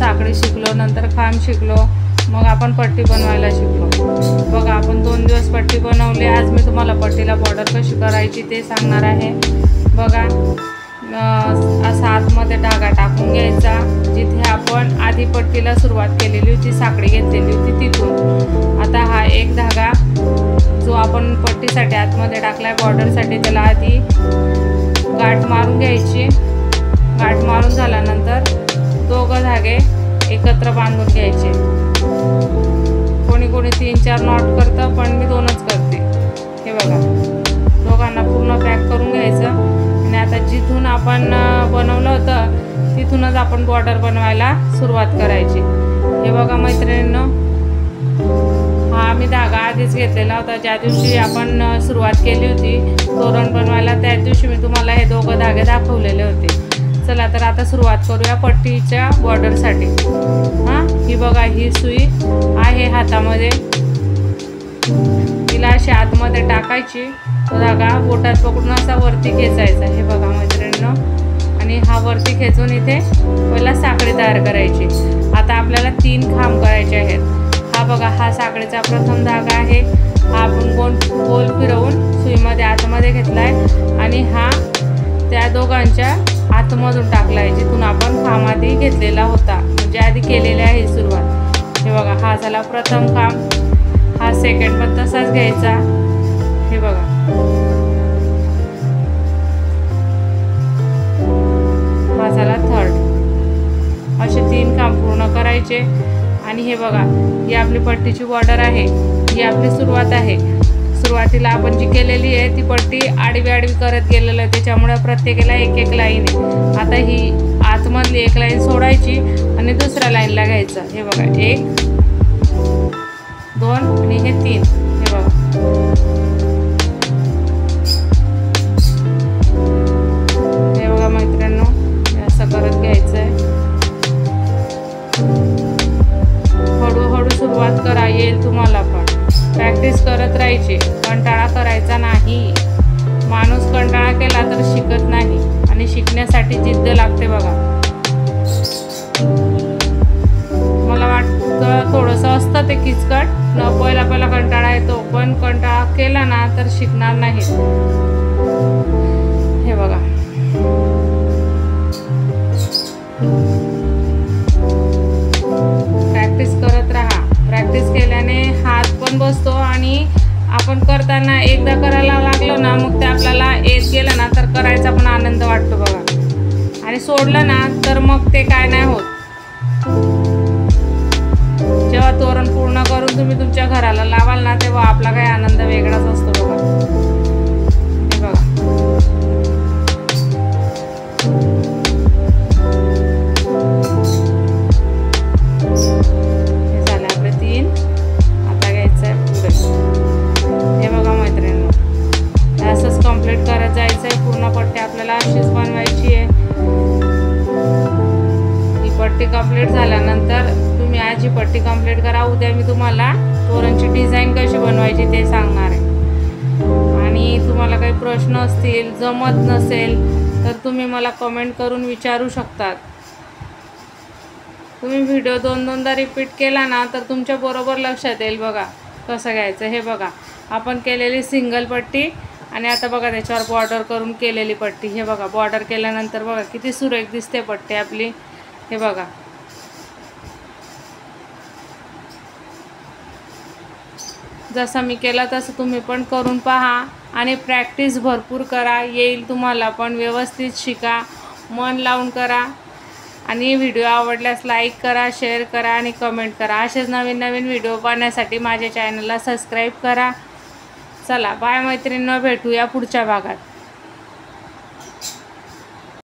साखळी शिकलो, नंतर खांब शिकलो, मग आपण पट्टी बनवायला शिकलो। बघा आपण 2 दिवस पट्टी बनवली। आज मी तुम्हाला पट्टीला बॉर्डर कशी करायची ते सांगणार आहे। बघा असा आतमध्ये धागा टाकून घ्यायचा, जिथे आपण आधी पट्टीला सुरुवात केलेली होती, साखळी घेतलेली होती तिथून। आता हा एक धागा जो आपण पट्टीसाठी आतमध्ये टाकलाय बॉर्डरसाठी, त्याला आधी गाठ मारून घ्यायची। गाठ मारून झाल्यानंतर दोघं धागे एकत्र बांधून घ्यायचे। कोणी कोणी 3-4 नॉट करतं, पण मी 2च करते। हे बघा दोघांना पूर्ण पॅक करून घ्यायचं आणि आता जिथून आपण बनवलं होतं तिथूनच आपण बॉर्डर बनवायला सुरुवात करायची। हे बघा मैत्रिणींनो, हा आम्ही धागा आधीच घेतलेला होता। ज्या दिवशी आपण सुरुवात केली होती तोरण बनवायला, त्याच दिवशी मी तुम्हाला हे दोघं धागे दाखवलेले होते। चला तर आता सुरुवात करूया पट्टीच्या बॉर्डरसाठी। ही बघा ही सुई आहे हातामध्ये, तिला अशी आतमध्ये टाकायची, तो धागा बोटात पकडून असा वरती खेचायचा। हे बघा मैत्रिणींनो, आणि हा वरती खेचून इथे पहिला साखळी तयार करायची। आता आपल्याला 3 खांब करायचे आहेत। हा बघा हा साखळीचा प्रथम धागा आहे, हा आपण गोल फिरवून सुईमध्ये आतमध्ये घेतलाय आणि हा त्या दोघांच्या आतमधून टाकलाय जिथून आपण खांब आधी घेतलेला होता, म्हणजे आधी केलेली आहे सुरुवात। हे बघा हा झाला प्रथम खांब, हा सेकंड पण तसाच घ्यायचा। हे बघा हा झाला थर्ड। असे 3 खांब पूर्ण करायचे। आणि हे बघा ही आपली पट्टीची बॉर्डर आहे, ही आपली सुरुवात आहे। सुरुवातीला आपण जी केलेली आहे ती पट्टी आडवी आडवी करत गेलेलं आहे, त्याच्यामुळे प्रत्येकाला एक लाईन आहे। आता ही आतमधली एक लाईन सोडायची आणि दुसऱ्या लाईनला घ्यायचं। हे बघा 1 2 आणि हे 3। हे बघा हे बघा मैत्रिणींनो, असं करत घ्यायचं आहे। हळूहळू सुरुवात करा, येईल तुम्हाला पण। प्रॅक्टिस करत राहायची, कंटाळा करायचा नाही। माणूस कंटाळा केला तर शिकत नाही आणि शिकण्यासाठी जिद्द लागते बघा। मला वाटतं थोडंसं असतं ते किचकट, पहिला कंटाळा येतो, पण कंटाळा केला ना तर शिकणार नाही। हे बघा प्रॅक्टिस करत राहा। प्रॅक्टिस केल्याने हात पण बसतो आणि आपण करताना एकदा करायला लागलो ना मग ते आपल्याला येत गेलं ना तर करायचा पण आनंद वाटतो बघा। आणि सोडलं ना तर मग ते काय नाही होत। जेव्हा तोरण पूर्ण करून तुम्ही तुमच्या घराला लावाल ना तेव्हा आपला काही आनंद वेगळाच असतो बघा। हे बघा हे झाले आपले 3। आता घ्यायचं आहे पुढे। हे बघा मैत्रिणींनो, असंच कंप्लीट करत जायचं आहे। पूर्ण पट्टी आपल्याला अशीच बनवायची आहे। ही पट्टी कंप्लीट झाल्यानंतर तुम्ही आज ही पट्टी कंप्लीट करा, उद्या मी तुम्हाला तोरणची डिझाईन कशी बनवायची ते सांगणार आहे। आणि तुम्हाला काही प्रश्न असतील, जमत नसेल तर तुम्ही मला कमेंट करून विचारू शकतात। तुम्ही व्हिडिओ 2-2दा रिपीट केला ना तर तुमच्या बरोबर लक्षात येईल बघा कसं घ्यायचं। हे बघा आपण केलेली सिंगल पट्टी आणि आता बघा त्याच्यावर बॉर्डर करून केलेली पट्टी। हे बघा बॉर्डर केल्यानंतर बघा किती सुरेख दिसते पट्टी आपली। हे बघा जसं मी केलं तसं तुम्ही पण करून पहा आणि प्रॅक्टिस भरपूर करा, येईल तुम्हाला पण। व्यवस्थित शिका, मन लावून करा आणि व्हिडिओ आवडल्यास लाईक करा, शेअर करा आणि कमेंट करा। असेच नवीन व्हिडिओ पाहण्यासाठी माझ्या चॅनलला सबस्क्राईब करा। चला बाय मैत्रिणींनो, भेटूया पुढच्या भागात।